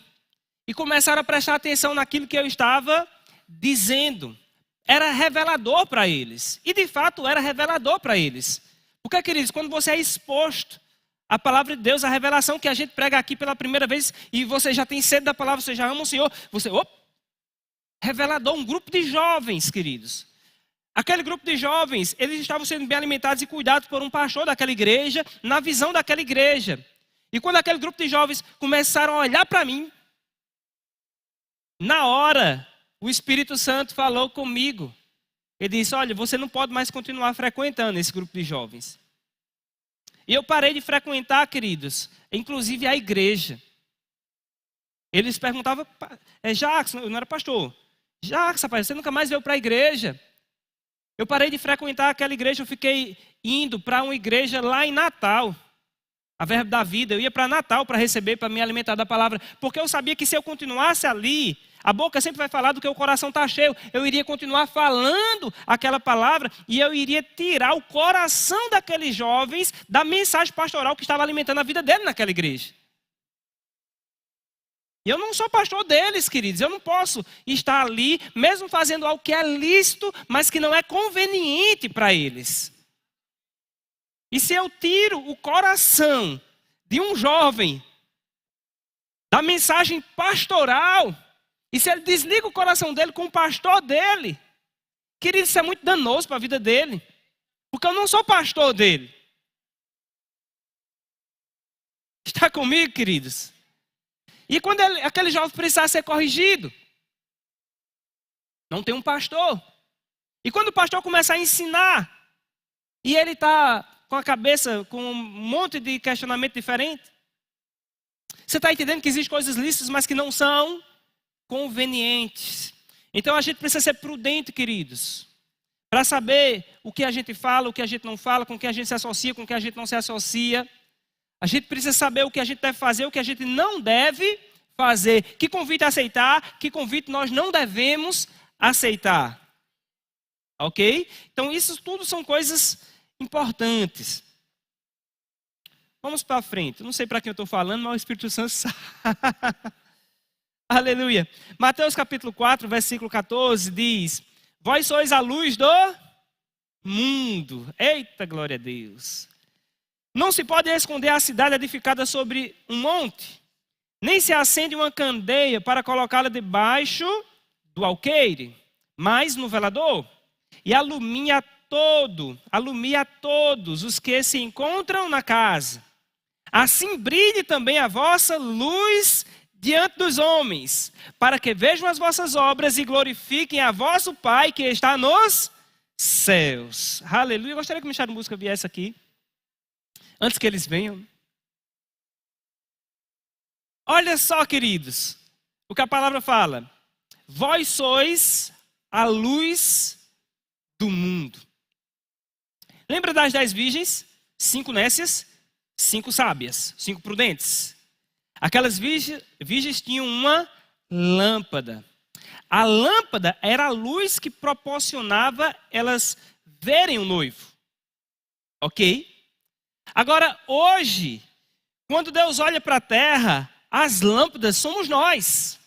e começaram a prestar atenção naquilo que eu estava dizendo. Era revelador para eles. E de fato era revelador para eles. Porque, queridos, quando você é exposto à palavra de Deus, a revelação que a gente prega aqui pela primeira vez, e você já tem sede da palavra, você já ama o Senhor, você, revelador, um grupo de jovens, queridos. Aquele grupo de jovens, eles estavam sendo bem alimentados e cuidados por um pastor daquela igreja, na visão daquela igreja. E quando aquele grupo de jovens começaram a olhar para mim, Na hora, o Espírito Santo falou comigo. Ele disse, olha, você não pode mais continuar frequentando esse grupo de jovens. E eu parei de frequentar, queridos, inclusive a igreja. Eles perguntavam, Jackson, eu não era pastor. Jackson, rapaz, você nunca mais veio para a igreja. Eu parei de frequentar aquela igreja, eu fiquei indo para uma igreja lá em Natal. A Verbo da Vida, eu ia para Natal para receber, para me alimentar da palavra. Porque eu sabia que se eu continuasse ali, a boca sempre vai falar do que o coração está cheio. Eu iria continuar falando aquela palavra e eu iria tirar o coração daqueles jovens da mensagem pastoral que estava alimentando a vida dele naquela igreja. E eu não sou pastor deles, queridos. Eu não posso estar ali, mesmo fazendo algo que é lícito, mas que não é conveniente para eles. E se eu tiro o coração de um jovem da mensagem pastoral, e se ele desliga o coração dele com o pastor dele, querido, isso é muito danoso para a vida dele. Porque eu não sou pastor dele. Está comigo, queridos? E quando aquele jovem precisar ser corrigido, não tem um pastor. E quando o pastor começa a ensinar, e ele está com a cabeça com um monte de questionamento diferente, você está entendendo que existem coisas lícitas, mas que não são convenientes. Então a gente precisa ser prudente, queridos, para saber o que a gente fala, o que a gente não fala, com quem a gente se associa, com quem a gente não se associa. A gente precisa saber o que a gente deve fazer, o que a gente não deve fazer. Que convite aceitar, que convite nós não devemos aceitar. Ok? Então isso tudo são coisas importantes. Vamos para frente. Não sei para quem eu estou falando, mas o Espírito Santo sabe. Aleluia. Mateus capítulo 4, versículo 14 diz: vós sois a luz do mundo. Eita, glória a Deus. Não se pode esconder a cidade edificada sobre um monte, nem se acende uma candeia para colocá-la debaixo do alqueire, mas no velador, e alumia todos os que se encontram na casa. Assim brilhe também a vossa luz diante dos homens, para que vejam as vossas obras e glorifiquem a vosso Pai que está nos céus. Aleluia. Eu gostaria que o Ministério de Música viesse aqui, antes que eles venham. Olha só, queridos, o que a palavra fala. Vós sois a luz do mundo. Lembra das 10 virgens? 5 nécias, 5 sábias, 5 prudentes. Aquelas virgens tinham uma lâmpada. A lâmpada era a luz que proporcionava elas verem o noivo. Ok? Agora, hoje, quando Deus olha para a terra, as lâmpadas somos nós.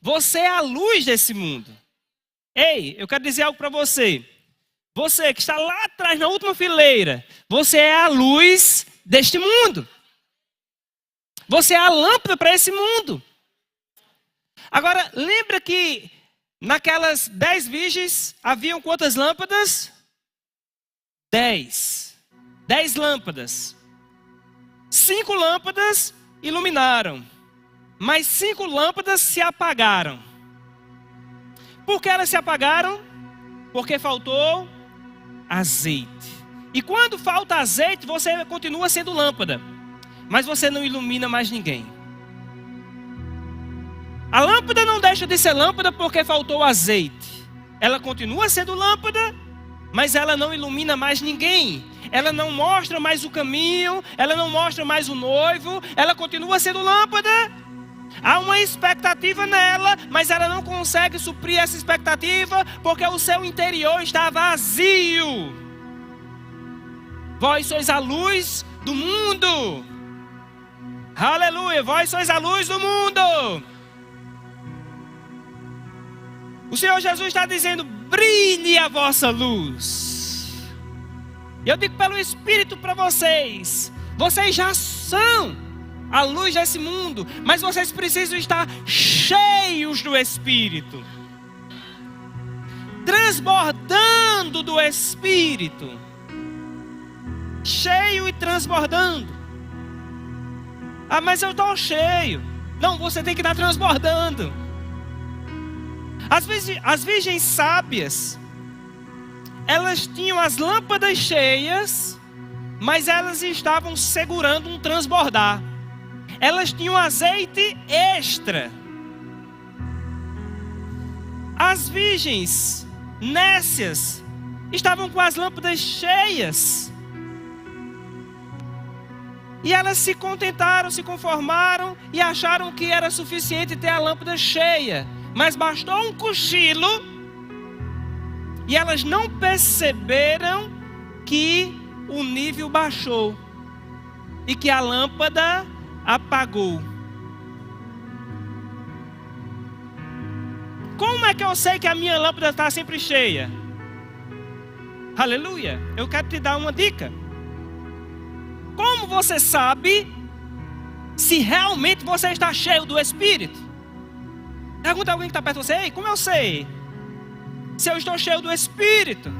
Você é a luz desse mundo. Ei, eu quero dizer algo para você. Você que está lá atrás, na última fileira, você é a luz deste mundo. Você é a lâmpada para esse mundo. Agora, lembra que naquelas 10 virgens haviam quantas lâmpadas? 10. 10 lâmpadas. 5 lâmpadas iluminaram, mas 5 lâmpadas se apagaram. Por que elas se apagaram? Porque faltou azeite. E quando falta azeite, você continua sendo lâmpada, mas você não ilumina mais ninguém. A lâmpada não deixa de ser lâmpada porque faltou azeite. Ela continua sendo lâmpada, mas ela não ilumina mais ninguém. Ela não mostra mais o caminho, ela não mostra mais o noivo, ela continua sendo lâmpada. Há uma expectativa nela, mas ela não consegue suprir essa expectativa porque o seu interior está vazio. Vós sois a luz do mundo. Aleluia, vós sois a luz do mundo. O Senhor Jesus está dizendo: brilhe a vossa luz. E eu digo pelo Espírito para vocês: vocês já são a luz desse mundo, mas vocês precisam estar cheios do Espírito, transbordando do Espírito, cheio e transbordando. Ah, mas eu estou cheio. Não, você tem que estar transbordando. As virgens sábias, elas tinham as lâmpadas cheias, mas elas estavam segurando um transbordar. Elas tinham azeite extra. As virgens nécias estavam com as lâmpadas cheias. E elas se contentaram, se conformaram e acharam que era suficiente ter a lâmpada cheia. Mas bastou um cochilo e elas não perceberam que o nível baixou e que a lâmpada apagou. Como é que eu sei que a minha lâmpada está sempre cheia? Aleluia! Eu quero te dar uma dica. Como você sabe se realmente você está cheio do Espírito? Pergunta a alguém que está perto de você: ei, como eu sei se eu estou cheio do Espírito?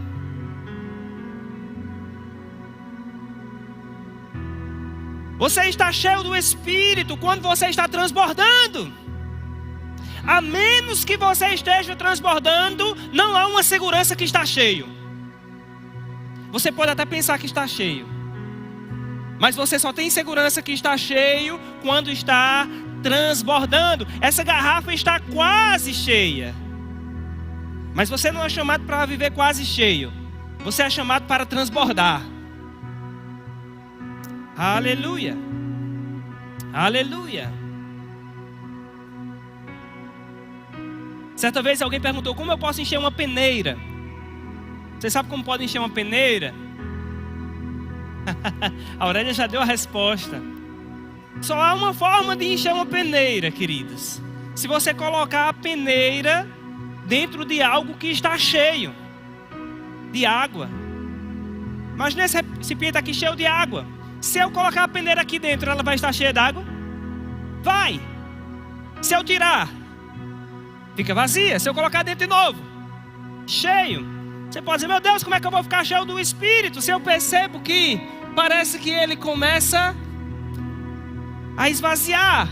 Você está cheio do Espírito quando você está transbordando. A menos que você esteja transbordando, não há uma segurança que está cheio. Você pode até pensar que está cheio, mas você só tem segurança que está cheio quando está transbordando. Essa garrafa está quase cheia, mas você não é chamado para viver quase cheio. Você é chamado para transbordar. Aleluia. Aleluia. Certa vez alguém perguntou: como eu posso encher uma peneira? Você sabe como pode encher uma peneira? A Aurélia já deu a resposta. Só há uma forma de encher uma peneira, queridos: se você colocar a peneira dentro de algo que está cheio de água. Imagina esse recipiente aqui cheio de água. Se eu colocar a peneira aqui dentro, ela vai estar cheia d'água? Vai. Se eu tirar, fica vazia. Se eu colocar dentro de novo, cheio. Você pode dizer: meu Deus, como é que eu vou ficar cheio do Espírito se eu percebo que parece que ele começa a esvaziar?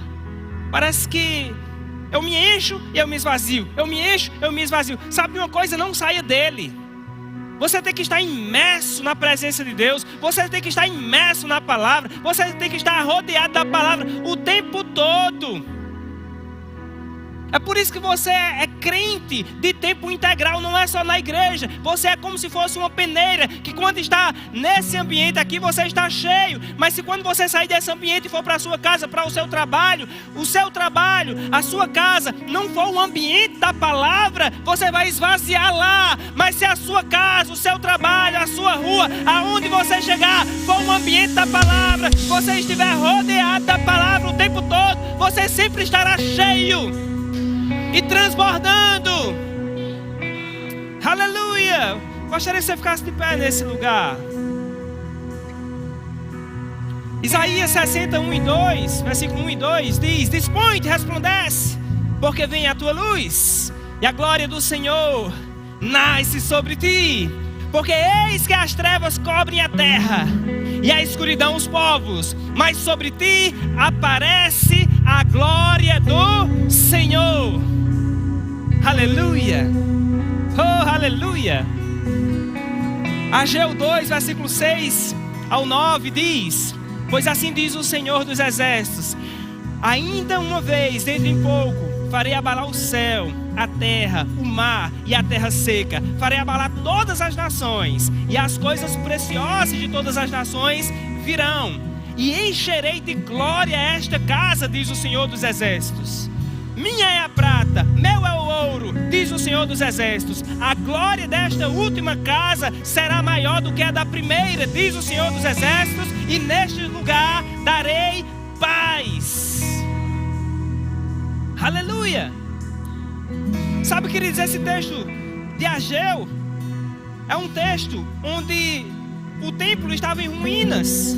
Parece que eu me encho e eu me esvazio. Eu me encho, eu me esvazio. Sabe uma coisa? Não saia dele. Você tem que estar imerso na presença de Deus. Você tem que estar imerso na palavra. Você tem que estar rodeado da palavra o tempo todo. É por isso que você é crente de tempo integral. Não é só na igreja. Você é como se fosse uma peneira, que quando está nesse ambiente aqui, você está cheio. Mas se quando você sair desse ambiente e for para a sua casa, para o seu trabalho, a sua casa não for um ambiente da palavra, você vai esvaziar lá. Mas se a sua casa, o seu trabalho, a sua rua, aonde você chegar, for um ambiente da palavra, você estiver rodeado da palavra o tempo todo, você sempre estará cheio e transbordando. Aleluia. Gostaria que você ficasse de pé nesse lugar. Isaías 61 e 2, versículo 1 e 2 diz: dispõe-te, resplandece, porque vem a tua luz, e a glória do Senhor nasce sobre ti. Porque eis que as trevas cobrem a terra, e a escuridão os povos, mas sobre ti aparece a glória do Senhor. Aleluia. Oh, aleluia. Ageu 2, versículo 6 ao 9 diz: pois assim diz o Senhor dos exércitos: ainda uma vez, dentro em pouco, farei abalar o céu, a terra, o mar e a terra seca. Farei abalar todas as nações, e as coisas preciosas de todas as nações virão. E encherei de glória esta casa, diz o Senhor dos exércitos. Minha é a prata, meu é o ouro, diz o Senhor dos exércitos. A glória desta última casa será maior do que a da primeira, diz o Senhor dos exércitos. E neste lugar darei paz. Aleluia. Sabe, queridos, esse texto de Ageu é um texto onde o templo estava em ruínas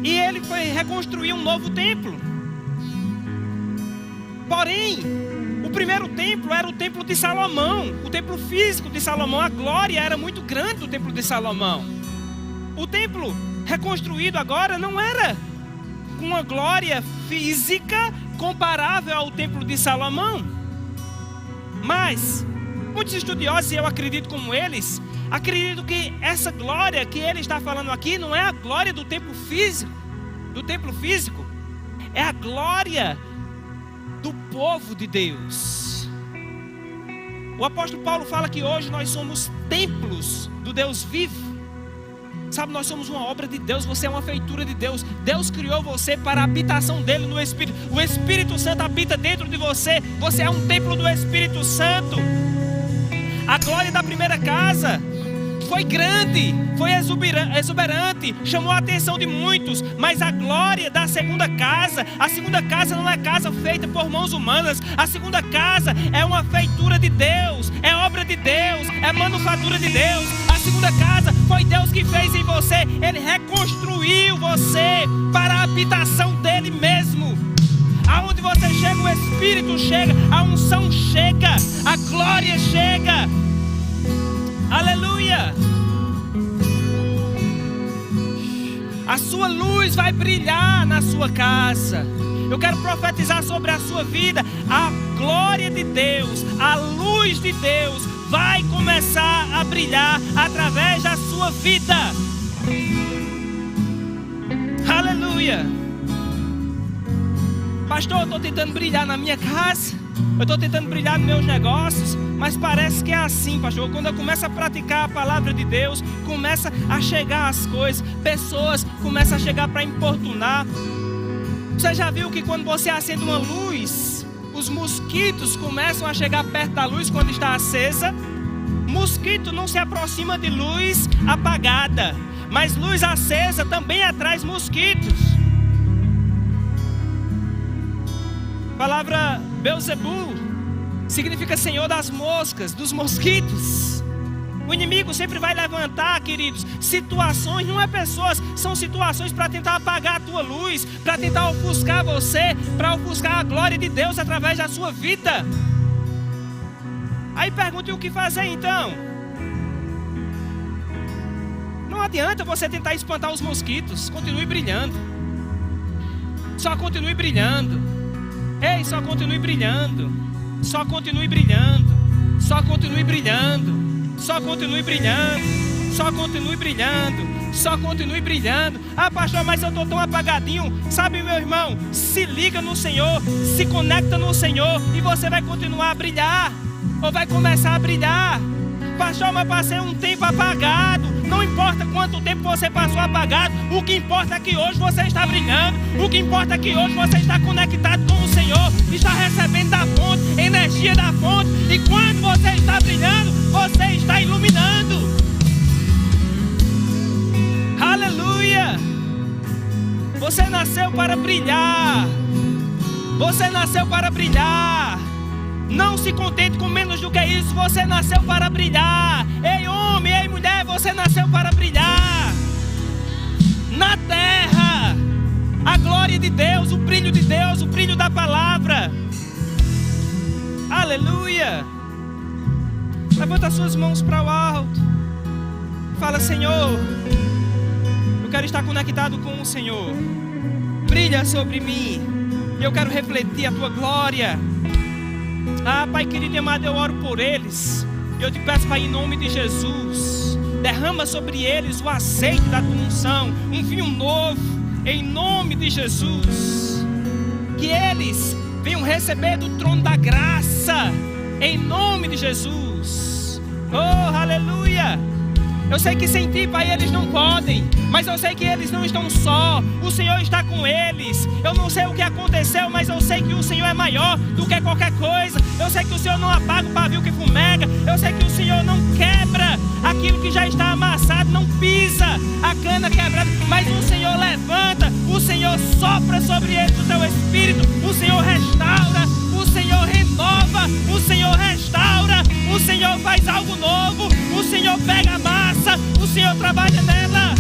e ele foi reconstruir um novo templo. Porém, o primeiro templo era o templo de Salomão, o templo físico de Salomão. A glória era muito grande do templo de Salomão. O templo reconstruído agora não era com uma glória física comparável ao templo de Salomão. Mas muitos estudiosos, e eu acredito como eles, acreditam que essa glória que ele está falando aqui não é a glória do templo físico, é a glória do povo de Deus. O apóstolo Paulo fala que hoje nós somos templos do Deus vivo. Sabe, nós somos uma obra de Deus, você é uma feitura de Deus. Deus criou você para a habitação dele no Espírito. O Espírito Santo habita dentro de você. Você é um templo do Espírito Santo. A glória da primeira casa foi grande, foi exuberante, chamou a atenção de muitos. Mas a glória da segunda casa, a segunda casa não é casa feita por mãos humanas. A segunda casa é uma feitura de Deus, é obra de Deus, é manufatura de Deus. A segunda casa foi Deus que fez em você. Ele reconstruiu você para a habitação dele mesmo. Aonde você chega, o Espírito chega, a unção chega, a glória chega. Aleluia! A sua luz vai brilhar na sua casa. Eu quero profetizar sobre a sua vida. A glória de Deus, a luz de Deus vai começar a brilhar através da sua vida. Aleluia! Pastor, eu estou tentando brilhar na minha casa, eu estou tentando brilhar nos meus negócios, mas parece que é assim, pastor. Quando eu começo a praticar a palavra de Deus, começa a chegar as coisas, pessoas começam a chegar para importunar. Você já viu que quando você acende uma luz, os mosquitos começam a chegar perto da luz quando está acesa? Mosquito não se aproxima de luz apagada, mas luz acesa também atrai mosquitos. A palavra Beelzebul significa senhor das moscas, dos mosquitos. O inimigo sempre vai levantar, queridos, situações, não é pessoas, são situações para tentar apagar a tua luz, para tentar ofuscar você, para ofuscar a glória de Deus através da sua vida. Aí pergunte o que fazer então. Não adianta você tentar espantar os mosquitos, continue brilhando. Só continue brilhando. Ei, só continue brilhando. Só continue brilhando. Só continue brilhando. Só continue brilhando. Só continue brilhando. Só continue brilhando. Ah, pastor, mas eu estou tão apagadinho. Sabe, meu irmão, se liga no Senhor, se conecta no Senhor e você vai continuar a brilhar. Ou vai começar a brilhar. Pastor, mas passei um tempo apagado. Não importa quanto tempo você passou apagado, o que importa é que hoje você está brilhando. O que importa é que hoje você está conectado com o Senhor, está recebendo da fonte, energia da fonte. E quando você está brilhando, você está iluminando. Aleluia! Você nasceu para brilhar. Você nasceu para brilhar. Não se contente com menos do que isso. Você nasceu para brilhar. Ei homem, ei mulher, você nasceu para brilhar na terra. A glória de Deus, o brilho de Deus, o brilho da palavra. Aleluia. Levanta as suas mãos para o alto. Fala: Senhor, eu quero estar conectado com o Senhor. Brilha sobre mim. Eu quero refletir a tua glória. Ah, Pai querido e amado, eu oro por eles. Eu te peço, Pai, em nome de Jesus, derrama sobre eles o azeite da tua unção, um vinho novo, em nome de Jesus. Que eles venham receber do trono da graça, em nome de Jesus. Oh, aleluia. Eu sei que sem ti, Pai, eles não podem, mas eu sei que eles não estão só. O Senhor está com eles. Eu não sei o que aconteceu, mas eu sei que o Senhor é maior do que qualquer coisa. Eu sei que o Senhor não apaga o pavio que fumega. Eu sei que o Senhor não quebra aquilo que já está amassado, não pisa a cana quebrada, mas o Senhor levanta, o Senhor sopra sobre eles o teu Espírito, o Senhor restaura, o Senhor renova, o Senhor restaura, o Senhor faz algo novo, o Senhor pega a massa, o Senhor trabalha nela.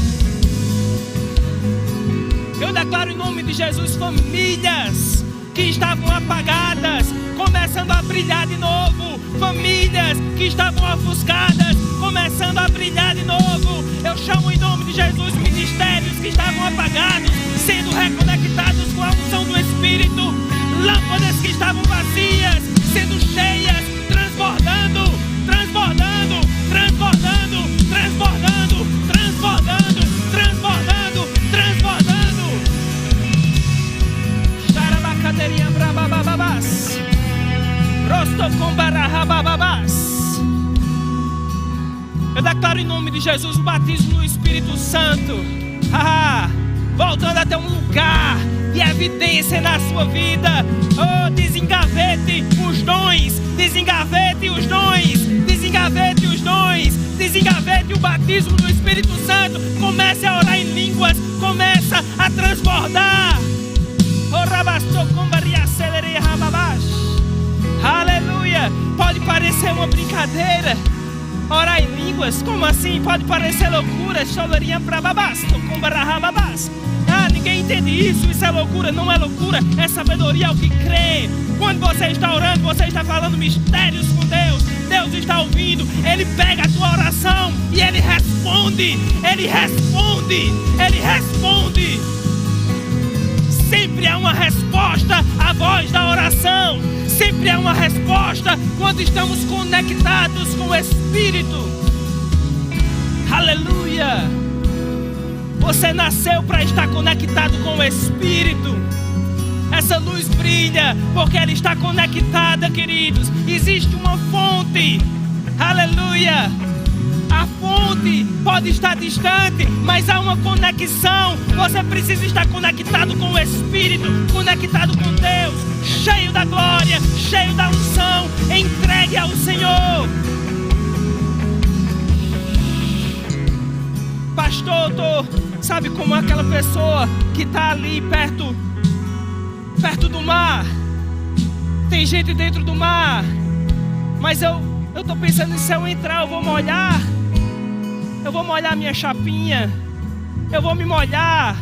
Eu declaro em nome de Jesus, famílias que estavam apagadas começando a brilhar de novo, famílias que estavam ofuscadas começando a brilhar de novo. Eu chamo em nome de Jesus ministérios que estavam apagados sendo reconectados com a unção do Espírito, lâmpadas que estavam vazias sendo cheias, transformadas Eu declaro em nome de Jesus o batismo no Espírito Santo. Voltando até um lugar de evidência na sua vida. Oh, desengavete os dons. Desengavete os dons. Desengavete os dons. Desengavete o batismo do Espírito Santo. Comece a orar em línguas. Começa a transbordar. Aleluia. Pode parecer uma brincadeira orar em línguas, como assim? Pode parecer loucura. Ninguém entende isso. Isso é loucura, não é loucura. É sabedoria ao que crê. Quando você está orando, você está falando mistérios com Deus. Deus está ouvindo. Ele pega a tua oração e Ele responde. Ele responde. Ele responde. Sempre há uma resposta à voz da oração. Sempre há uma resposta quando estamos conectados com o Espírito. Aleluia! Você nasceu para estar conectado com o Espírito. Essa luz brilha porque ela está conectada, queridos. Existe uma fonte. Aleluia! A fonte pode estar distante, mas há uma conexão. Você precisa estar conectado com o Espírito, conectado com Deus, cheio da glória, cheio da unção. Entregue ao Senhor. Pastor, sabe como é aquela pessoa que está ali perto do mar? Tem gente dentro do mar, mas eu estou pensando, se eu entrar eu vou molhar. Eu vou molhar minha chapinha. Eu vou me molhar.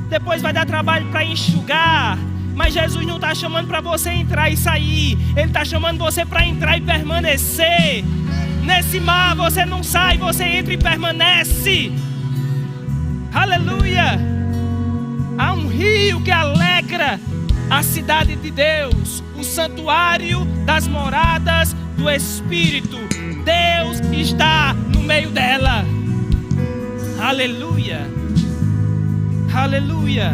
Depois vai dar trabalho para enxugar. Mas Jesus não está chamando para você entrar e sair. Ele está chamando você para entrar e permanecer. Nesse mar você não sai, você entra e permanece. Aleluia. Há um rio que alegra a cidade de Deus, o santuário das moradas do Espírito. Deus está no meio dela. Aleluia. Aleluia.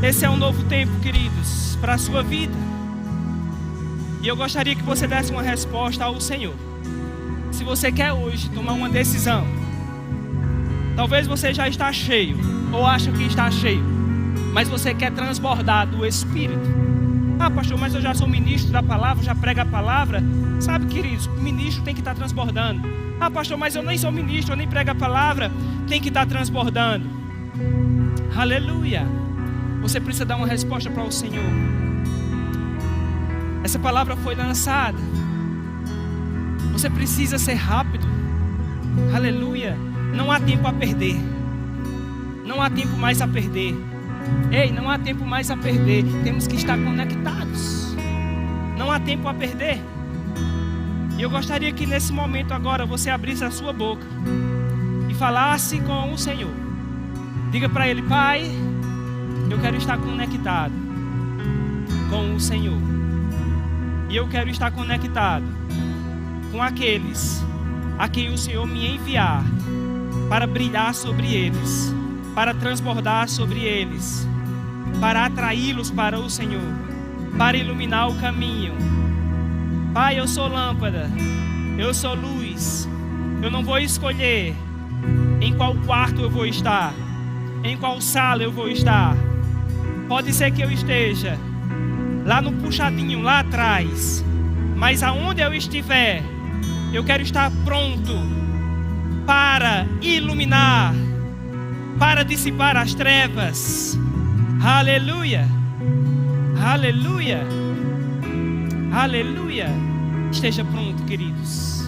Esse é um novo tempo, queridos, para a sua vida. E eu gostaria que você desse uma resposta ao Senhor. Se você quer hoje tomar uma decisão, talvez você já está cheio, ou acha que está cheio, mas você quer transbordar do Espírito. Pastor, mas eu já sou ministro da palavra, já prego a palavra. Sabe, queridos, o ministro tem que estar transbordando. Pastor, mas eu nem sou ministro, eu nem prego a palavra. Tem que estar transbordando. Aleluia. Você precisa dar uma resposta para o Senhor. Essa palavra foi lançada. Você precisa ser rápido. Aleluia. Não há tempo a perder. Não há tempo mais a perder. Ei, não há tempo mais a perder. Temos que estar conectados. Não há tempo a perder. E eu gostaria que nesse momento agora você abrisse a sua boca e falasse com o Senhor. Diga para Ele: Pai, eu quero estar conectado com o Senhor. E eu quero estar conectado com aqueles a quem o Senhor me enviar para brilhar sobre eles, para transbordar sobre eles, para atraí-los para o Senhor, para iluminar o caminho. Pai, eu sou lâmpada, eu sou luz. Eu não vou escolher em qual quarto eu vou estar, em qual sala eu vou estar. Pode ser que eu esteja lá no puxadinho, lá atrás, mas aonde eu estiver, eu quero estar pronto para iluminar, para dissipar as trevas. Aleluia. Aleluia. Aleluia. Esteja pronto, queridos.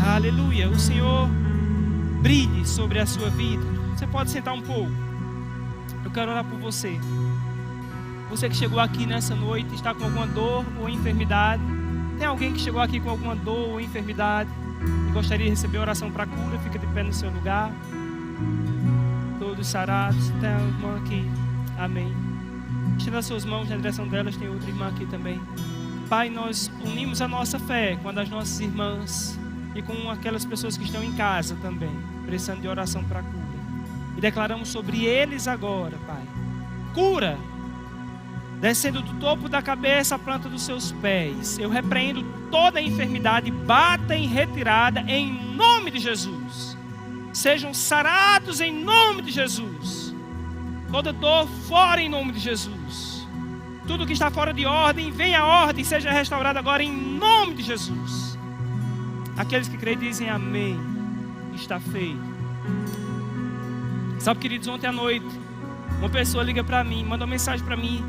Aleluia. O Senhor brilhe sobre a sua vida. Você pode sentar um pouco. Eu quero orar por você. Você que chegou aqui nessa noite, está com alguma dor ou enfermidade. Tem alguém que chegou aqui com alguma dor ou enfermidade e gostaria de receber oração para cura? Fica de pé no seu lugar. Todos sarados. Tem uma irmã aqui. Amém. Estenda as suas mãos na direção delas. Tem outra irmã aqui também. Pai, nós unimos a nossa fé com a das nossas irmãs e com aquelas pessoas que estão em casa também, precisando de oração para cura. E declaramos sobre eles agora, Pai, cura. descendo do topo da cabeça à planta dos seus pés. Eu repreendo toda a enfermidade, bata em retirada em nome de Jesus. Sejam sarados em nome de Jesus. Toda dor fora em nome de Jesus. Tudo que está fora de ordem, venha a ordem, seja restaurado agora em nome de Jesus. Aqueles que creem dizem amém. Está feito. Sabe, queridos, ontem à noite uma pessoa liga para mim, manda uma mensagem para mim.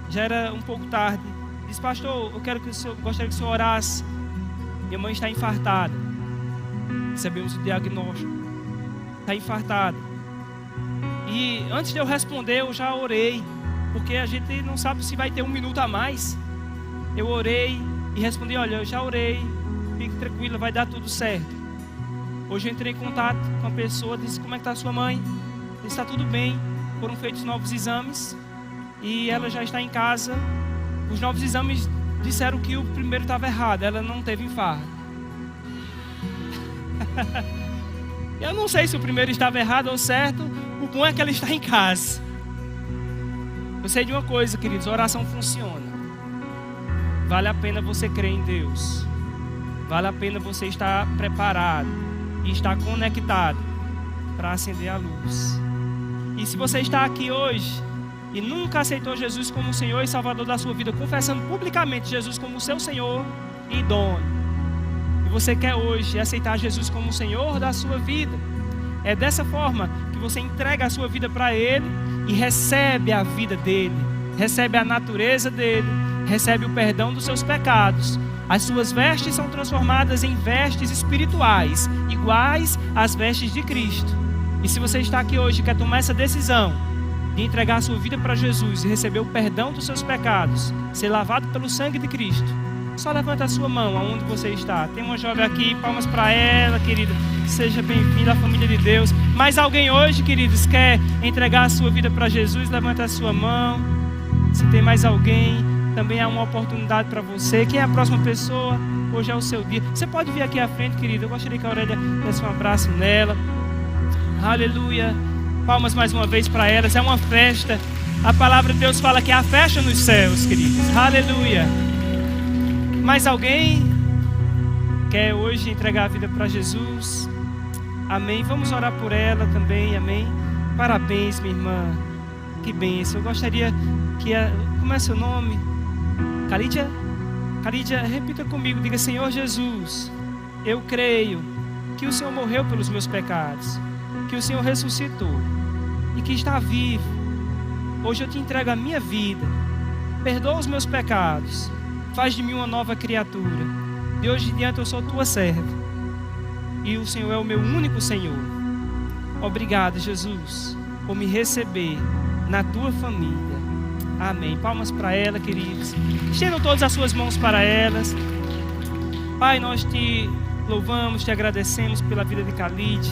Já era um pouco tarde. Diz: pastor, gostaria que o senhor orasse. Minha mãe está infartada. Recebemos o diagnóstico. Está infartada. E antes de eu responder, eu já orei. Porque a gente não sabe se vai ter 1 minuto a mais. Eu orei e respondi: olha, eu já orei. Fique tranquila, vai dar tudo certo. Hoje eu entrei em contato com a pessoa. Disse: como é que está a sua mãe? Disse: está tudo bem. Foram feitos novos exames. E ela já está em casa. Os novos exames disseram que o primeiro estava errado. Ela não teve infarto. Eu não sei se o primeiro estava errado ou certo. O bom é que ela está em casa. Eu sei de uma coisa, queridos: a oração funciona. Vale a pena você crer em Deus. Vale a pena você estar preparado e estar conectado para acender a luz. E se você está aqui hoje e nunca aceitou Jesus como Senhor e Salvador da sua vida, confessando publicamente Jesus como seu Senhor e dono, e você quer hoje aceitar Jesus como Senhor da sua vida, é dessa forma que você entrega a sua vida para Ele e recebe a vida dEle, recebe a natureza dEle, recebe o perdão dos seus pecados. As suas vestes são transformadas em vestes espirituais, iguais às vestes de Cristo. E se você está aqui hoje e quer tomar essa decisão de entregar a sua vida para Jesus e receber o perdão dos seus pecados, ser lavado pelo sangue de Cristo, só levanta a sua mão aonde você está. Tem uma jovem aqui, palmas para ela, querida. Seja bem-vinda à família de Deus. Mas alguém hoje, queridos, quer entregar a sua vida para Jesus? Levanta a sua mão. Se tem mais alguém, também há uma oportunidade para você. Quem é a próxima pessoa? Hoje é o seu dia. Você pode vir aqui à frente, querida. Eu gostaria que a Aurélia desse um abraço nela. Aleluia. Palmas mais uma vez para elas. É uma festa. A palavra de Deus fala que há festa nos céus, queridos. Aleluia. Mais alguém quer hoje entregar a vida para Jesus? Amém. Vamos orar por ela também. Amém. Parabéns, minha irmã. Que bênção. Eu gostaria que... Como é seu nome? Calidia? Calidia, repita comigo. Diga: Senhor Jesus, eu creio que o Senhor morreu pelos meus pecados, que o Senhor ressuscitou e que está vivo. Hoje eu te entrego a minha vida. Perdoa os meus pecados. Faz de mim uma nova criatura. De hoje em diante eu sou tua serva. E o Senhor é o meu único Senhor. Obrigado, Jesus, por me receber na tua família. Amém. Palmas para ela, queridos. Estendam todas as suas mãos para elas. Pai, nós te louvamos, te agradecemos pela vida de Khalid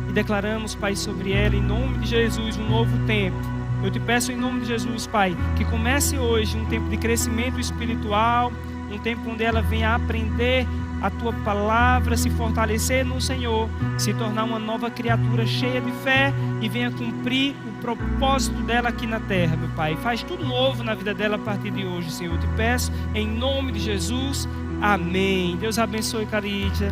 e declaramos, Pai, sobre ela, em nome de Jesus, um novo tempo. Eu te peço em nome de Jesus, Pai, que comece hoje um tempo de crescimento espiritual, um tempo onde ela venha aprender a tua palavra, se fortalecer no Senhor, se tornar uma nova criatura cheia de fé e venha cumprir o propósito dela aqui na terra, meu Pai. Faz tudo novo na vida dela a partir de hoje, Senhor. Eu te peço em nome de Jesus. Amém. Deus abençoe, Caridia.